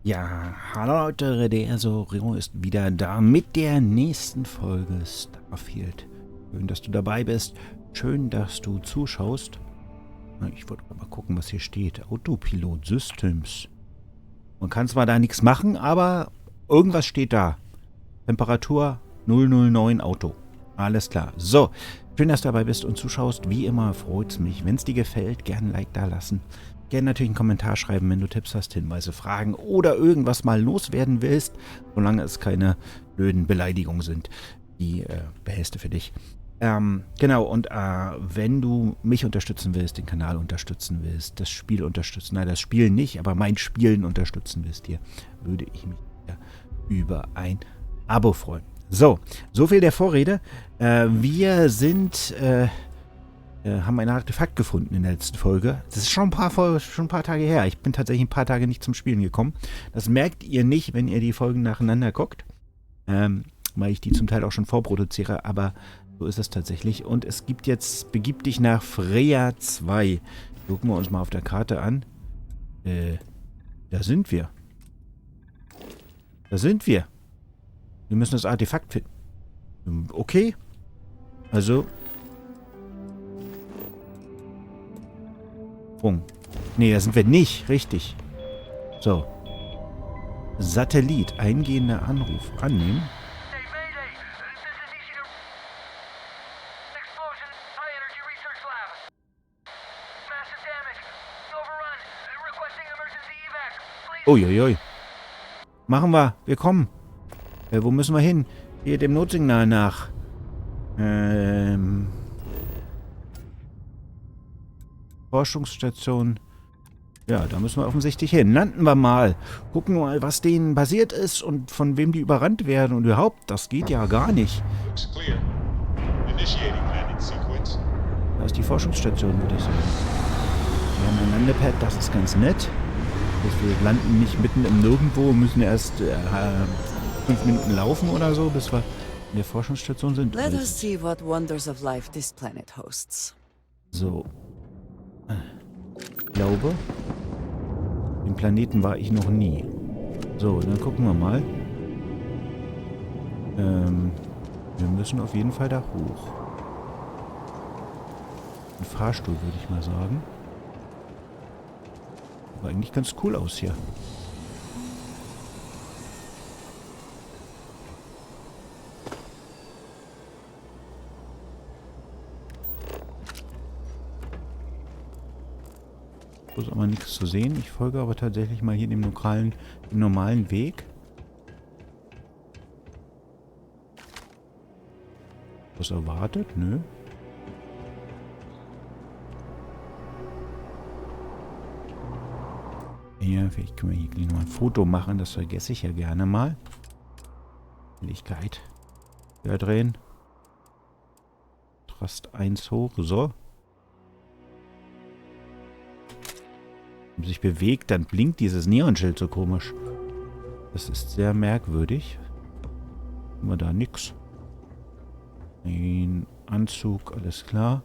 Ja, hallo Leute, der Sorino ist wieder da mit der nächsten Folge Starfield. Schön, dass du dabei bist. Schön, dass du zuschaust. Ich wollte mal gucken, was hier steht. Autopilot Systems. Man kann zwar da nichts machen, aber irgendwas steht da. Temperatur 009 Auto. Alles klar. So, schön, dass du dabei bist und zuschaust. Wie immer freut es mich. Wenn es dir gefällt, gerne ein Like da lassen. Gerne natürlich einen Kommentar schreiben, wenn du Tipps hast, Hinweise, Fragen oder irgendwas mal loswerden willst, solange es keine blöden Beleidigungen sind. Die behältst du für dich. Genau, und wenn du mich unterstützen willst, den Kanal unterstützen willst, das Spiel unterstützen, nein, das Spiel nicht, aber mein Spielen unterstützen willst hier, würde ich mich über ein Abo freuen. So viel der Vorrede. Wir haben ein Artefakt gefunden in der letzten Folge. Das ist schon ein paar Tage her. Ich bin tatsächlich ein paar Tage nicht zum Spielen gekommen. Das merkt ihr nicht, wenn ihr die Folgen nacheinander guckt, weil ich die zum Teil auch schon vorproduziere, aber so ist es tatsächlich. Und es gibt jetzt, begib dich nach Freya II. Gucken wir uns mal auf der Karte an. Da sind wir. Da sind wir. Wir müssen das Artefakt finden. Okay. Also. Nee, da sind wir nicht. Richtig. So. Satellit. Eingehender Anruf. Annehmen. Uiuiui. Machen wir. Wir kommen. Wo müssen wir hin? Hier dem Notsignal nach. Forschungsstation. Ja, da müssen wir offensichtlich hin. Landen wir mal. Gucken mal, was denen passiert ist und von wem die überrannt werden. Und überhaupt, das geht ja gar nicht. Da ist die Forschungsstation, würde ich sagen. Wir haben ein Landepad, das ist ganz nett. Wir landen nicht mitten im Nirgendwo, müssen erst 5 Minuten laufen oder so, bis wir in der Forschungsstation sind. Let us see what wonders of life this planet hosts. So. Ich glaube, den Planeten war ich noch nie. So, dann gucken wir mal. Wir müssen auf jeden Fall da hoch. Ein Fahrstuhl, würde ich mal sagen. Aber eigentlich ganz cool aus hier. So ist aber nichts zu sehen. Ich folge aber tatsächlich mal hier dem normalen Weg. Was erwartet? Nö. Ja, vielleicht können wir hier gleich noch ein Foto machen. Das vergesse ich ja gerne mal. Helligkeit. Ja, drehen. Kontrast 1 hoch. So. Wenn sich bewegt, dann blinkt dieses Neonschild so komisch. Das ist sehr merkwürdig. Haben wir da nix. Ein Anzug, alles klar.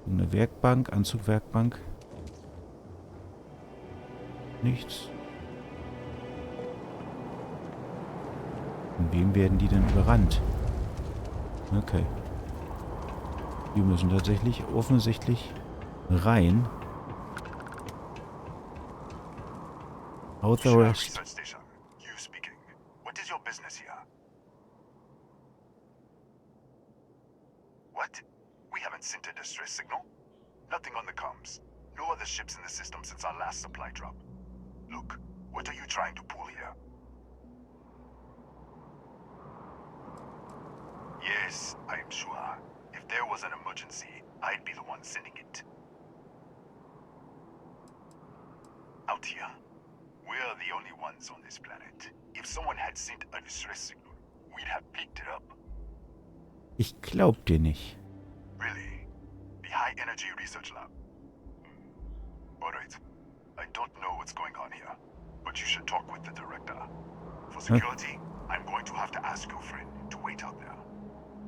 Eine Werkbank, Anzugwerkbank. Nichts. Von wem werden die denn überrannt? Okay. Wir müssen tatsächlich offensichtlich rein. Authorized. You speaking. What is your business here? What? We haven't sent a distress signal? Nothing on the comms. No other ships in the system since our last supply drop. Look, what are you trying to pull here? Yes, I am sure. If there was an emergency, I'd be the one sending it. Out here? We're the only ones on this planet. If someone had sent a distress signal, we'd have picked it up. Ich glaub dir nicht. Really? The High Energy Research Lab? Alright. I don't know what's going on here, but you should talk with the director. For security, I'm going to have to ask your friend to wait out there.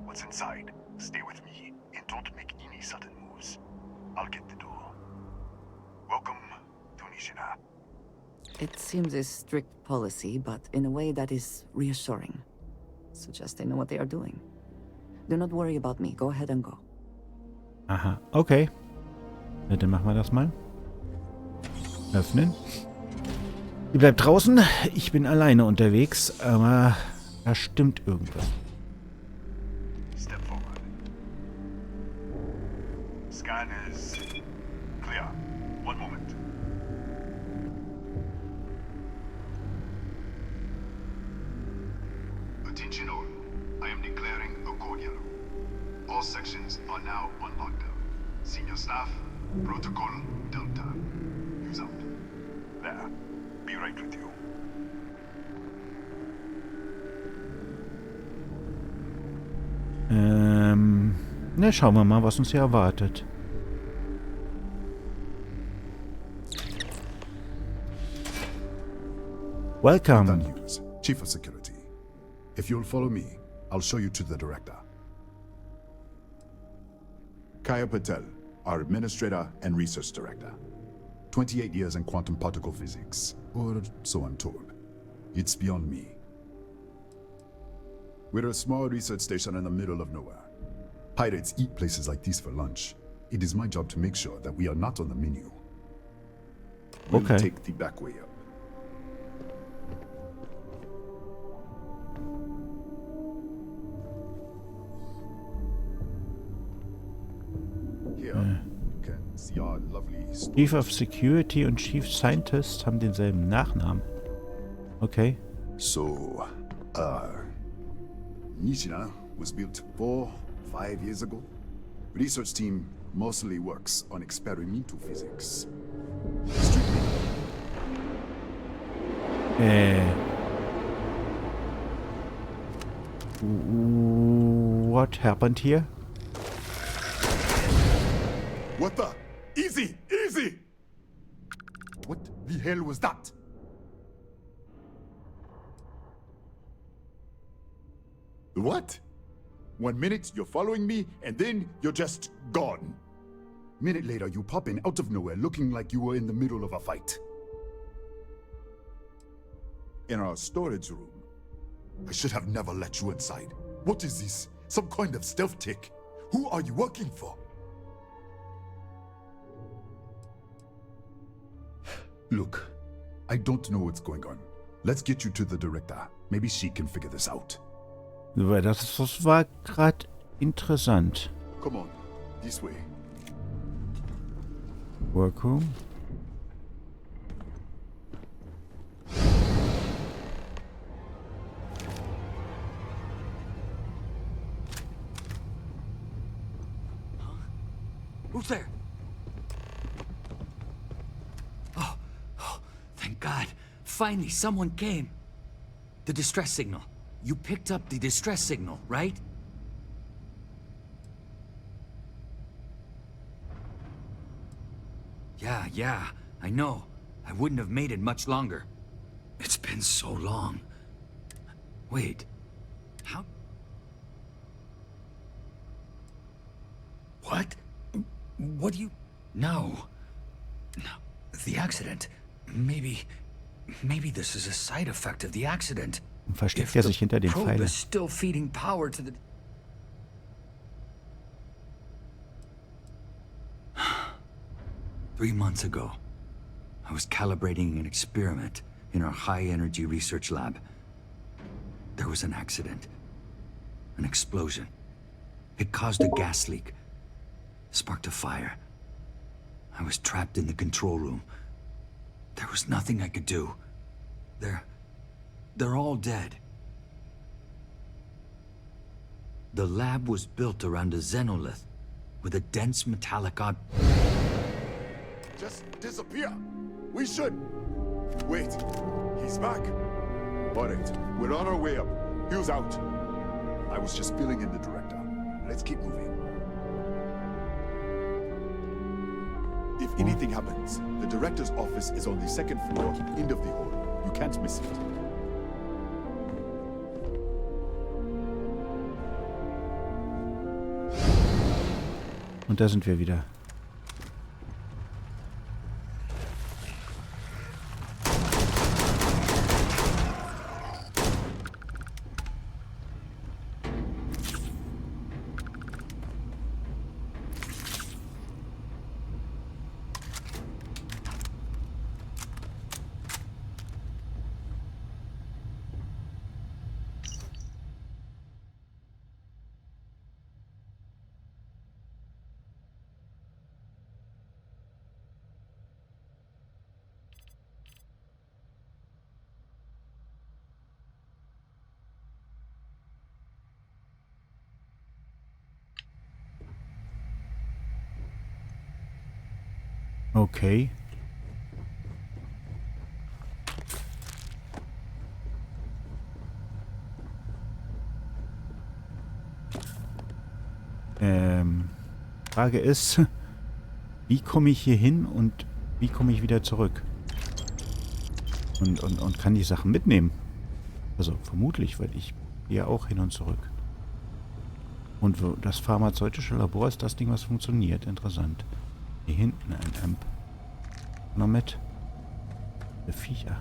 What's inside, stay with me and don't make any sudden moves. I'll get the door. Welcome to Nishina. It seems a strict policy, but in a way that is reassuring. Suggests they know what they are doing. Do not worry about me. Go ahead and go. Aha, okay. Ja, dann machen wir das mal. Öffnen. Ihr bleibt draußen. Ich bin alleine unterwegs, aber da stimmt irgendwas. Step forward. Scan is clear. One moment. Attention all. I am declaring a code yellow. All sections are now on lockdown. Senior staff, protocol Delta. Use out. There. Be right with you. Ne, schauen wir mal, was uns hier erwartet. Welcome. Danach, Chief of Security. If you'll follow me, I'll show you to the director. Kaya Patel, our administrator and research director. 28 years in quantum particle physics, or so I'm told. It's beyond me. We're a small research station in the middle of nowhere. Pirates eat places like these for lunch. It is my job to make sure that we are not on the menu. We'll Okay. take the back way up. Here, you can see our lovely Chief of Security und Chief Scientist haben denselben Nachnamen. Okay. So, Nishina was built 4-5 years ago. Research team mostly works on experimental physics. Strictly. What happened here? What the? Easy! Easy! What the hell was that? What? 1 minute you're following me, and then you're just gone. Minute later, you pop in out of nowhere looking like you were in the middle of a fight. In our storage room. I should have never let you inside. What is this? Some kind of stealth tick? Who are you working for? Look, I don't know what's going on. Let's get you to the director. Maybe she can figure this out. Das war gerade interessant. Come on, this way. Workroom. Who's there? Oh, thank God. Finally, someone came. The distress signal. You picked up the distress signal, right? Yeah, I know. I wouldn't have made it much longer. It's been so long. Wait, how... What? What do you... No. The accident. Maybe this is a side effect of the accident. Versteckt er sich hinter den Probe Pfeiler. is still feeding power to the... 3 months ago, I was calibrating an experiment in our high-energy research lab. There was an accident. An explosion. It caused a gas leak. Sparked a fire. I was trapped in the control room. There was nothing I could do. They're all dead. The lab was built around a xenolith with a dense metallic Just disappear. We should. Wait, he's back. All right, we're on our way up. Hughes out. I was just filling in the director. Let's keep moving. If anything happens, the director's office is on the second floor, end of the hall. You can't miss it. Und da sind wir wieder. Okay. Frage ist, wie komme ich hier hin und wie komme ich wieder zurück? Und kann die Sachen mitnehmen? Also vermutlich, weil ich gehe auch hin und zurück. Und das pharmazeutische Labor ist das Ding, was funktioniert. Interessant. Hier hinten ein Amp. Noch mit. Die Viecher.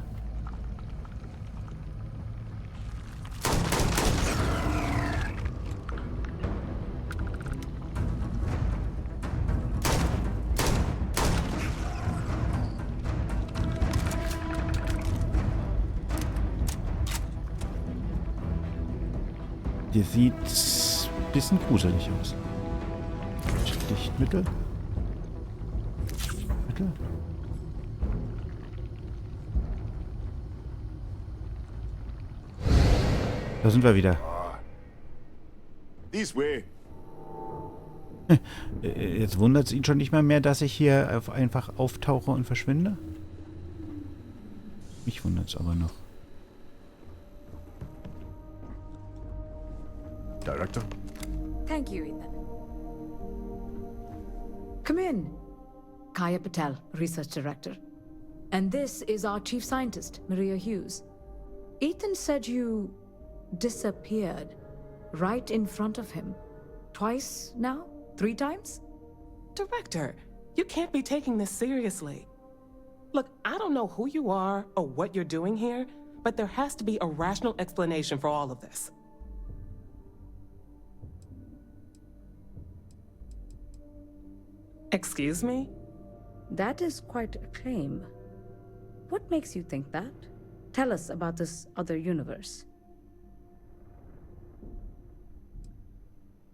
Der sieht ein bisschen gruselig aus. Lichtmittel. Mittel. Da sind wir wieder. This way. Jetzt wundert es ihn schon nicht mehr, dass ich hier einfach auftauche und verschwinde. Mich wundert es aber noch. Director? Thank you, Ethan. Come in. Kaya Patel, Research Director. And this is our Chief Scientist, Maria Hughes. Ethan said you disappeared right in front of him. Twice now? 3 times? Director, you can't be taking this seriously. Look, I don't know who you are or what you're doing here, but there has to be a rational explanation for all of this. Excuse me? That is quite a claim. What makes you think that? Tell us about this other universe.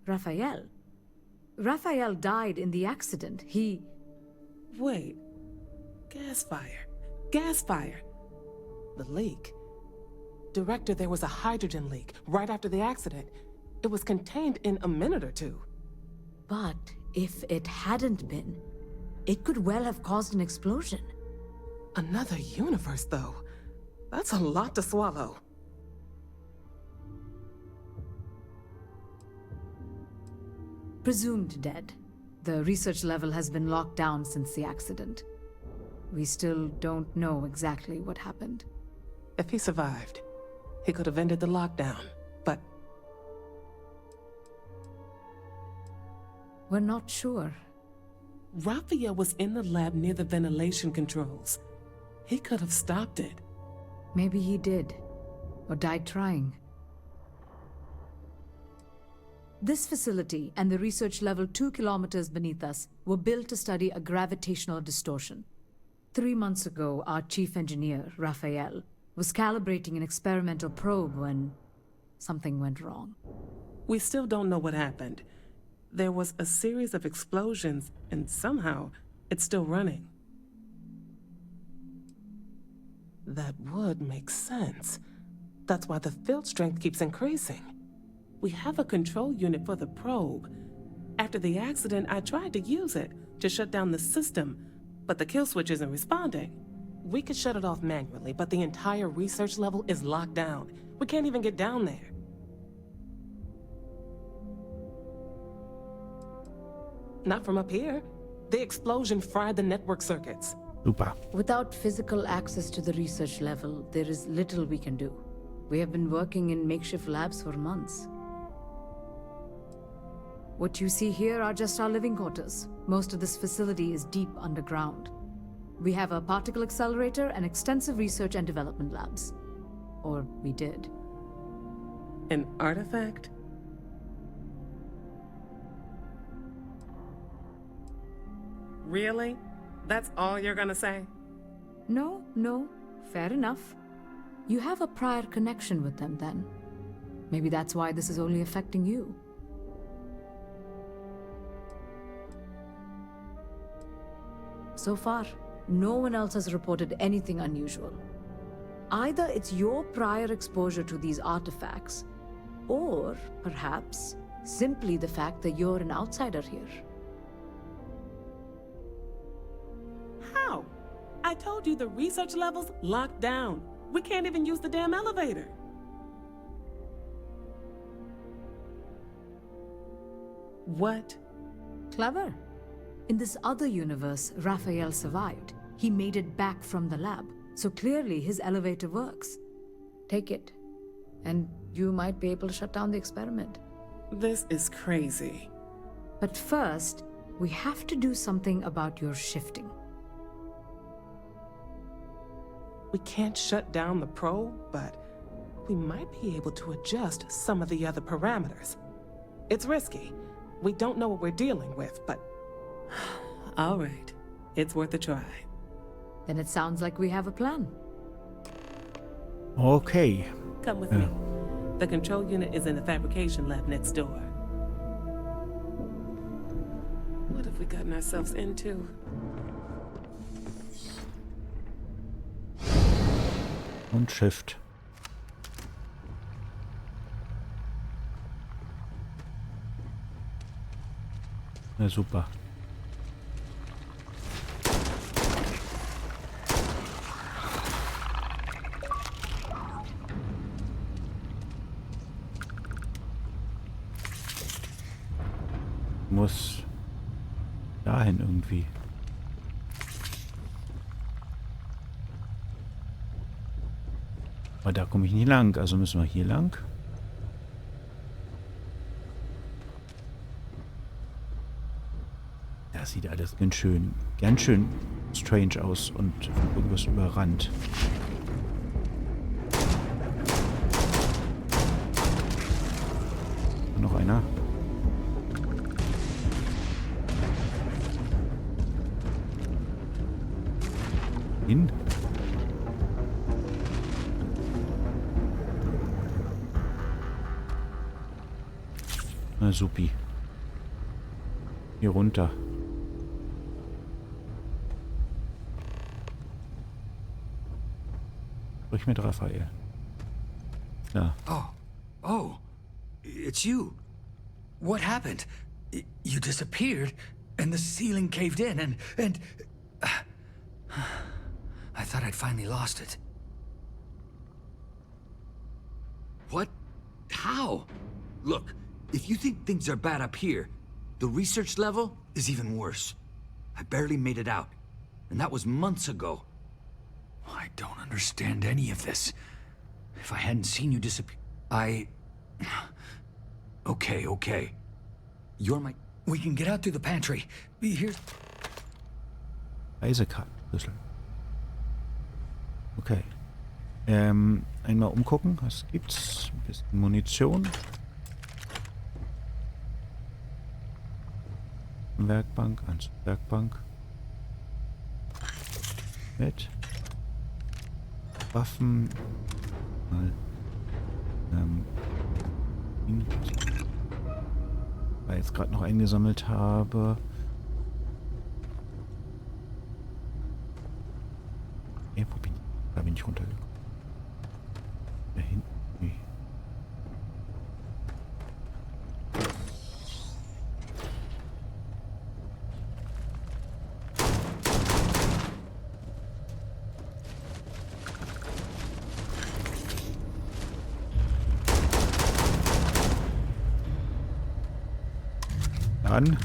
Raphael. Raphael died in the accident. He... Wait. Gas fire. Gas fire. The leak. Director, there was a hydrogen leak right after the accident. It was contained in a minute or 2. But if it hadn't been, it could well have caused an explosion. Another universe, though. That's a lot to swallow. Presumed dead. The research level has been locked down since the accident. We still don't know exactly what happened. If he survived, he could have ended the lockdown, but... We're not sure. Raphael was in the lab near the ventilation controls. He could have stopped it. Maybe he did, or died trying. This facility and the research level 2 kilometers beneath us were built to study a gravitational distortion. 3 months ago, our chief engineer, Raphael, was calibrating an experimental probe when something went wrong. We still don't know what happened. There was a series of explosions, and somehow it's still running. That would make sense. That's why the field strength keeps increasing. We have a control unit for the probe. After the accident, I tried to use it to shut down the system, but the kill switch isn't responding. We could shut it off manually, but the entire research level is locked down. We can't even get down there. Not from up here. The explosion fried the network circuits. Super. Without physical access to the research level, there is little we can do. We have been working in makeshift labs for months. What you see here are just our living quarters. Most of this facility is deep underground. We have a particle accelerator and extensive research and development labs. Or we did. An artifact? Really? That's all you're gonna say? No, fair enough. You have a prior connection with them then. Maybe that's why this is only affecting you. So far, no one else has reported anything unusual. Either it's your prior exposure to these artifacts, or perhaps simply the fact that you're an outsider here. told you the research level's locked down. We can't even use the damn elevator. What? Clever. In this other universe, Raphael survived. He made it back from the lab, so clearly his elevator works. Take it, and you might be able to shut down the experiment. This is crazy. But first, we have to do something about your shifting. We can't shut down the probe, but we might be able to adjust some of the other parameters. It's risky. We don't know what we're dealing with, but... All right. It's worth a try. Then it sounds like we have a plan. Okay. Come with me. The control unit is in the fabrication lab next door. What have we gotten ourselves into? Und Shift. Na super. Muss dahin irgendwie. Aber da komme ich nicht lang, also müssen wir hier lang. Das sieht alles ganz schön strange aus und irgendwas überrannt. Und noch einer. Hin. Na supi. Hier runter. Sprich mit Raphael. Ja. Oh, it's you. What happened? You disappeared, and the ceiling caved in, and I thought I'd finally lost it. What? How? Look, if you think things are bad up here, the research level is even worse. I barely made it out, and that was months ago. I don't understand any of this. If I hadn't seen you disappear... Okay. You're my... We can get out through the pantry. Here's... Reisekartenschlüssel. Okay. Einmal umgucken. Was gibt's? Ein bisschen Munition. Werkbank, Werkbank. Mit. Waffen. Mal. Weil ich jetzt gerade noch eingesammelt habe. Wo bin ich? Da bin ich runtergekommen. Da hinten. Nee. Dann.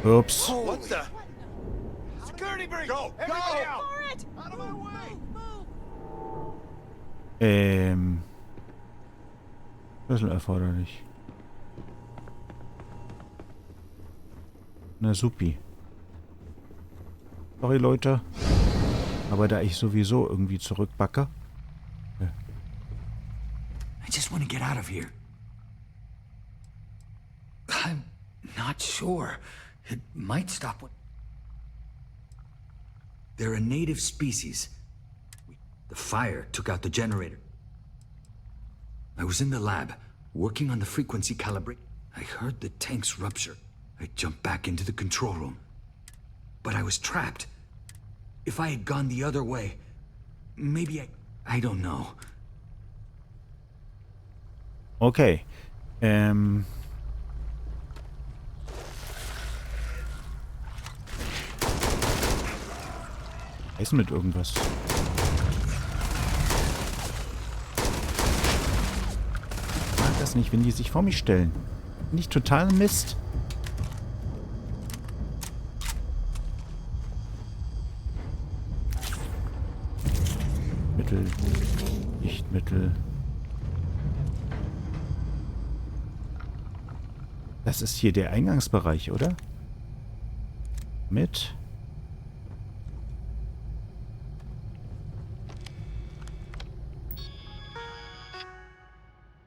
Ups. What the? Security breach! Go! Everybody out! Out of my way! Schlüssel erforderlich. Na supi. Sorry Leute. Aber da ich sowieso irgendwie zurückbacke. I just want to get out of here. I'm not sure. It might stop what... They're a native species. The fire took out the generator. I was in the lab, working on the frequency calibration. I heard the tanks rupture. I jumped back into the control room. But I was trapped. If I had gone the other way, maybe I don't know. Okay. Essen mit irgendwas. Ich mag das nicht, wenn die sich vor mich stellen. Nicht total Mist. Mittel. Nicht Mittel. Das ist hier der Eingangsbereich, oder? Mit.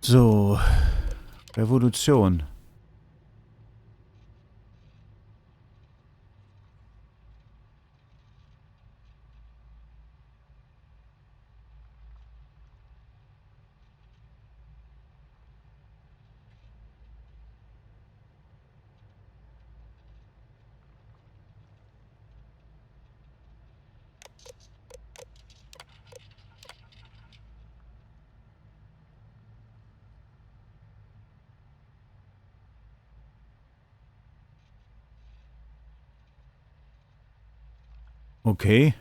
So. Revolution. Okay.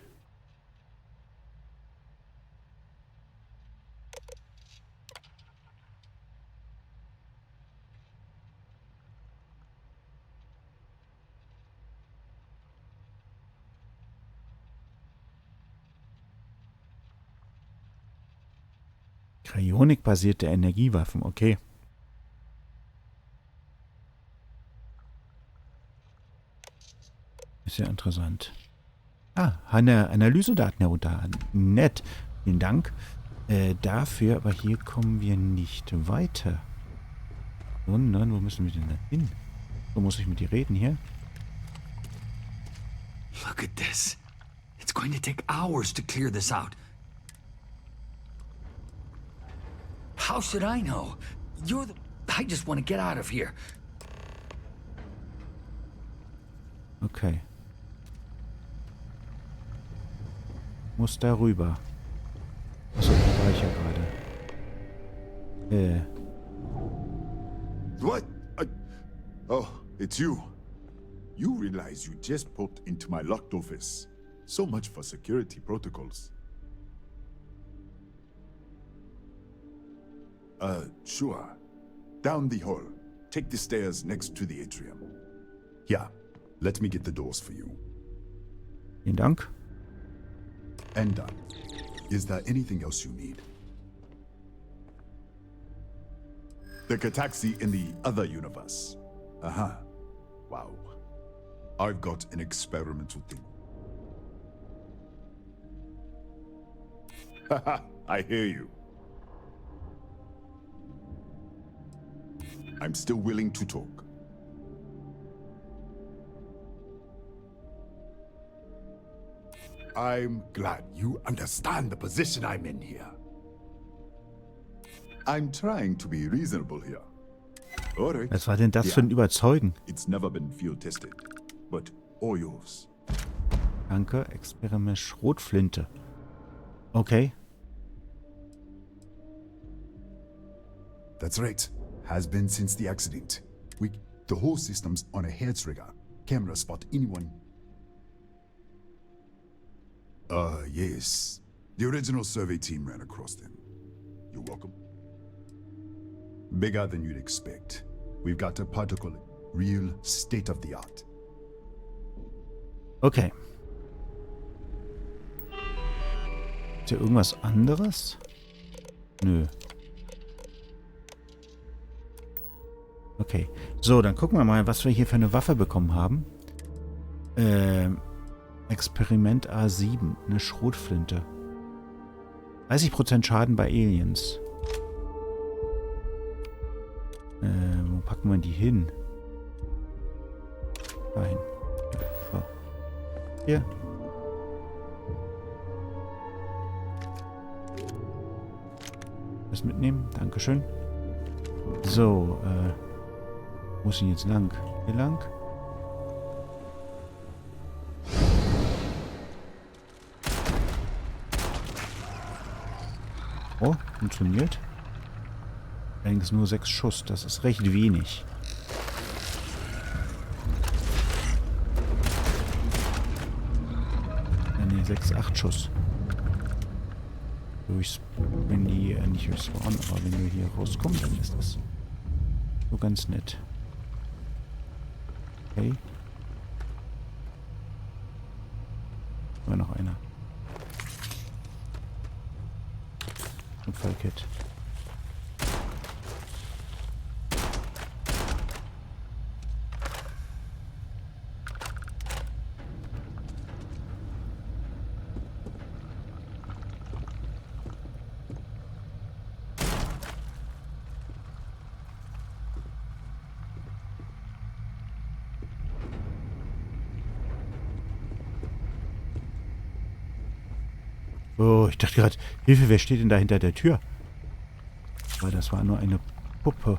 Kryonik-basierte Energiewaffen, okay. Ist ja interessant. Ah, eine Analysedaten herunter. Nett. Vielen Dank dafür, aber hier kommen wir nicht weiter. Sondern, wo müssen wir denn da hin? Wo muss ich mit dir reden hier? Look at this. It's going to take hours to clear this out. How should I know? I just want to get out of here. Okay. Muss da rüber. Achso, da war ich ja gerade. What? Oh, it's you. You realize you just popped into my locked office. So much for security protocols. Sure. Down the hall. Take the stairs next to the atrium. Yeah, let me get the doors for you. Vielen Dank. And done. Is there anything else you need? The Kataxi in the other universe. Uh-huh. Wow. I've got an experimental thing. Haha, I hear you. I'm still willing to talk. I'm glad you understand the position I'm in here. I'm trying to be reasonable here. Alright. Was war denn das für ein Überzeugen? It's never been field tested, but all yours. Danke, Experiment Schrotflinte. Okay. That's right. Has been since the accident. The whole system's on a hair trigger. Camera spot anyone. Yes. The original survey team ran across them. You're welcome. Bigger than you'd expect. We've got a particle, real state of the art. Okay. Ist hier irgendwas anderes? Nö. Okay. So, dann gucken wir mal, was wir hier für eine Waffe bekommen haben. Experiment A7. Eine Schrotflinte. 30% Schaden bei Aliens. Wo packen wir die hin? Dahin. So. Hier. Das mitnehmen. Dankeschön. So, wo ist denn jetzt lang? Hier lang? Oh, funktioniert. Allerdings nur 6 Schuss. Das ist recht wenig. Ne, 6, 8 Schuss. Wenn die nicht spawnen, aber wenn wir hier rauskommen, dann ist das so ganz nett. Okay. War noch einer. Unfallkit. Oh, ich dachte gerade, Hilfe, wer steht denn da hinter der Tür? Aber das war nur eine Puppe.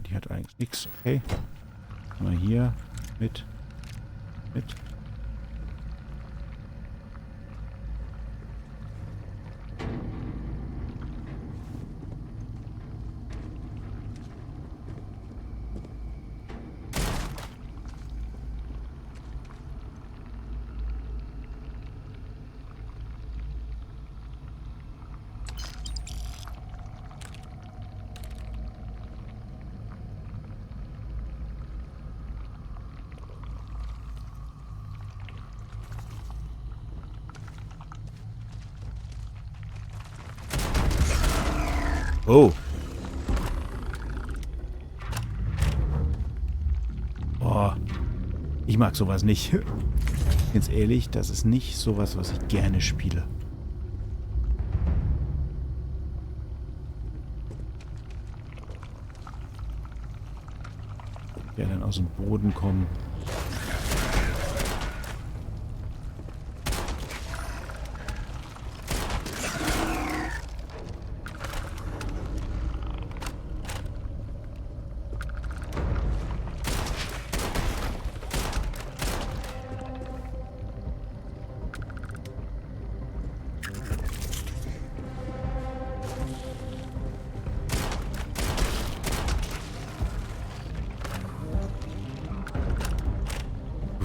Die hat eigentlich nichts. Okay. Mal hier mit. Oh. Oh. Ich mag sowas nicht. Ganz ehrlich, das ist nicht sowas, was ich gerne spiele. Der dann aus dem Boden kommen.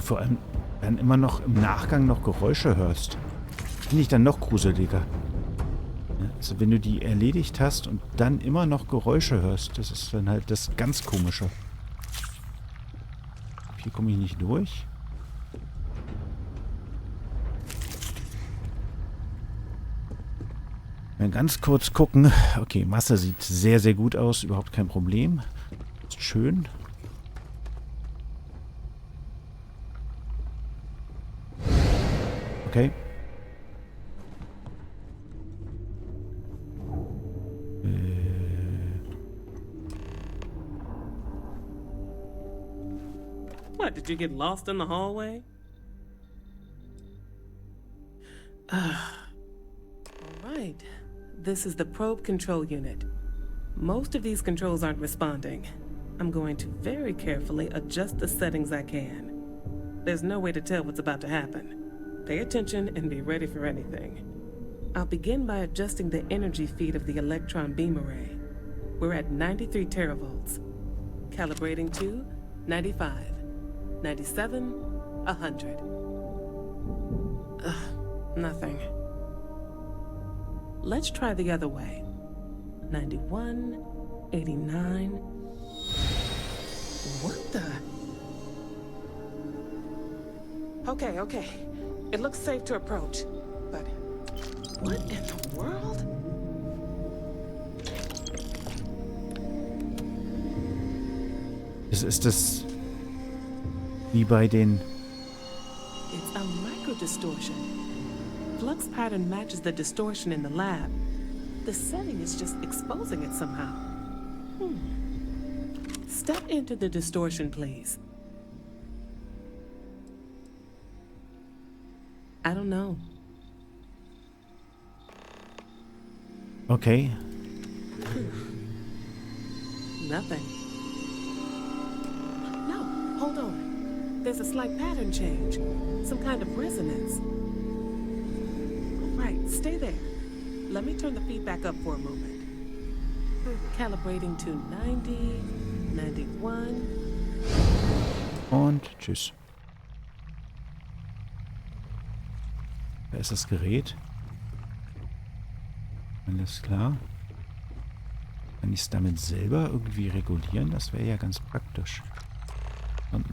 Vor allem dann immer noch im Nachgang noch Geräusche hörst. Finde ich dann noch gruseliger. Also wenn du die erledigt hast und dann immer noch Geräusche hörst, das ist dann halt das ganz Komische. Hier komme ich nicht durch. Mal ganz kurz gucken. Okay, Masse sieht sehr, sehr gut aus. Überhaupt kein Problem. Ist schön. Okay. What, did you get lost in the hallway? All right. This is the probe control unit. Most of these controls aren't responding. I'm going to very carefully adjust the settings I can. There's no way to tell what's about to happen. Pay attention and be ready for anything. I'll begin by adjusting the energy feed of the electron beam array. We're at 93 teravolts. Calibrating to 95, 97, 100. Nothing. Let's try the other way. 91, 89. What the? Okay. It looks safe to approach, but what in the world? Ist das wie bei den... It's a microdistortion. Flux pattern matches the distortion in the lab. The setting is just exposing it somehow. Step into the distortion, please. I don't know. Okay. Nothing. No, hold on. There's a slight pattern change. Some kind of resonance. Right, stay there. Let me turn the feedback up for a moment. Calibrating to 90, 91. Und tschüss. Da ist das Gerät. Alles klar. Kann ich es damit selber irgendwie regulieren? Das wäre ja ganz praktisch. Und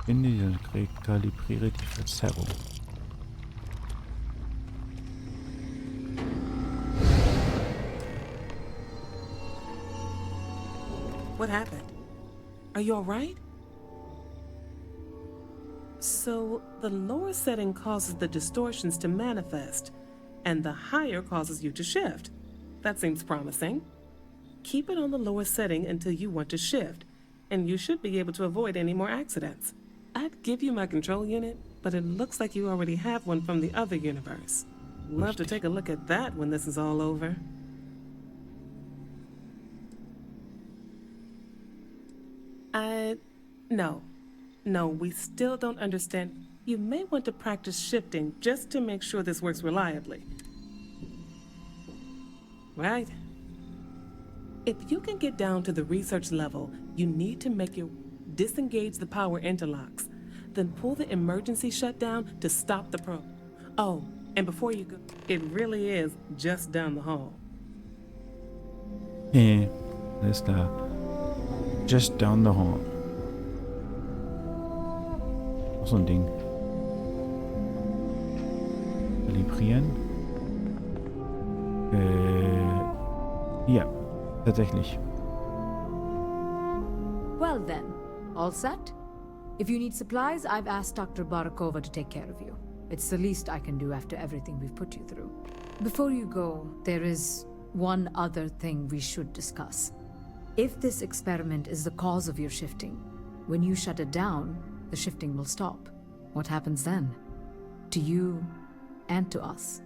finde, kalibriere die Verzerrung. What happened? Are you alright? So, the lower setting causes the distortions to manifest, and the higher causes you to shift. That seems promising. Keep it on the lower setting until you want to shift, and you should be able to avoid any more accidents. I'd give you my control unit, but it looks like you already have one from the other universe. Love to take a look at that when this is all over. No, we still don't understand. You may want to practice shifting just to make sure this works reliably. Right? If you can get down to the research level, you need to disengage the power interlocks, then pull the emergency shutdown to stop the probe. Oh, and before you go, it really is just down the hall. Alles klar. Just down the hall. Auch so ein Ding. Kalibrieren. Ja, tatsächlich. Well then, all set? If you need supplies, I've asked Dr. Barakova to take care of you. It's the least I can do after everything we've put you through. Before you go, there is one other thing we should discuss. If this experiment is the cause of your shifting, when you shut it down, the shifting will stop. What happens then? To you and to us.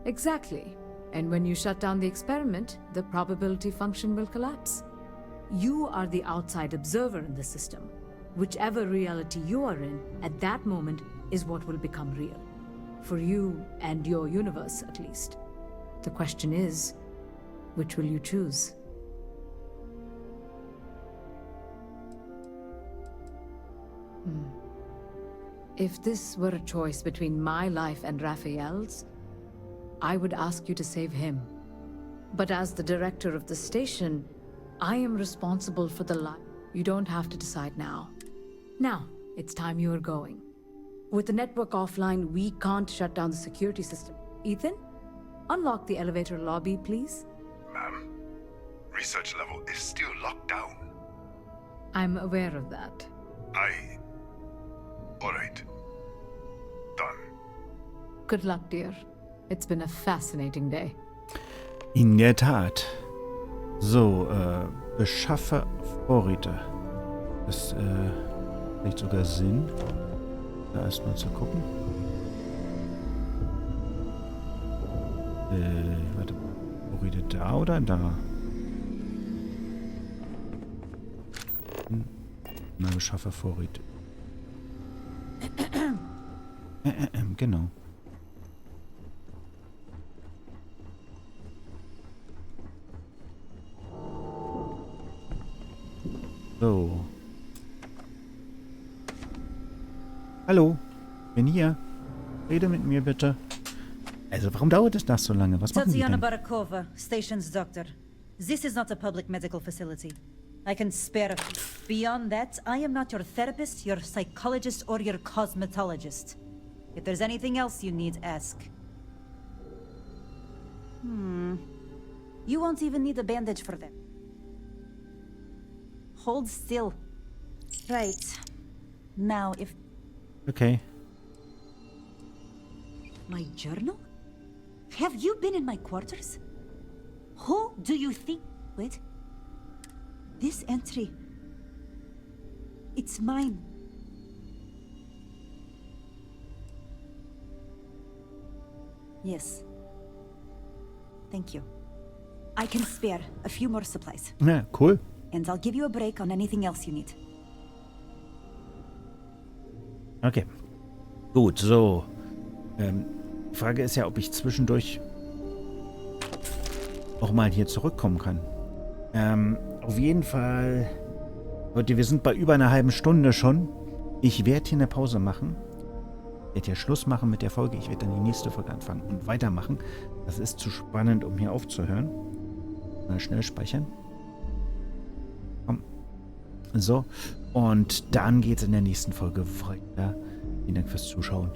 Exactly. And when you shut down the experiment, the probability function will collapse. You are the outside observer in the system. Whichever reality you are in, at that moment, is what will become real. For you and your universe, at least. The question is, which will you choose? If this were a choice between my life and Raphael's, I would ask you to save him. But as the director of the station, I am responsible for the life. You don't have to decide now. Now, it's time you are going. With the network offline, we can't shut down the security system. Ethan, unlock the elevator lobby, please. Ma'am, research level is still locked down. I'm aware of that. Alright. Done. Good luck, dear. It's been a fascinating day. In der Tat. So, beschaffe Vorräte. Das macht sogar Sinn. Da erstmal zu gucken. Warte. Vorräte da oder da? Na, beschaffe Vorräte. Genau. So. Hallo, bin hier. Rede mit mir bitte. Also, warum dauert es das so lange? Was machen die Tatiana denn? Barakova, station's doctor. This is not a public medical facility. I can spare a few. Beyond that, I am not your therapist, your psychologist, or your cosmetologist. If there's anything else you need, ask. You won't even need a bandage for that. Hold still. Right. Now, if... Okay. My journal? Have you been in my quarters? Who do you think... Wait. This entry... It's mine. Yes. Thank you. I can spare a few more supplies. Ja, cool. And I'll give you a break on anything else you need. Okay. Gut, so. Die Frage ist ja, ob ich zwischendurch auch mal hier zurückkommen kann. Auf jeden Fall. Leute, wir sind bei über einer halben Stunde schon. Ich werde hier eine Pause machen. Ich werde hier Schluss machen mit der Folge. Ich werde dann die nächste Folge anfangen und weitermachen. Das ist zu spannend, um hier aufzuhören. Mal schnell speichern. Komm. So. Und dann geht es in der nächsten Folge weiter. Vielen Dank fürs Zuschauen.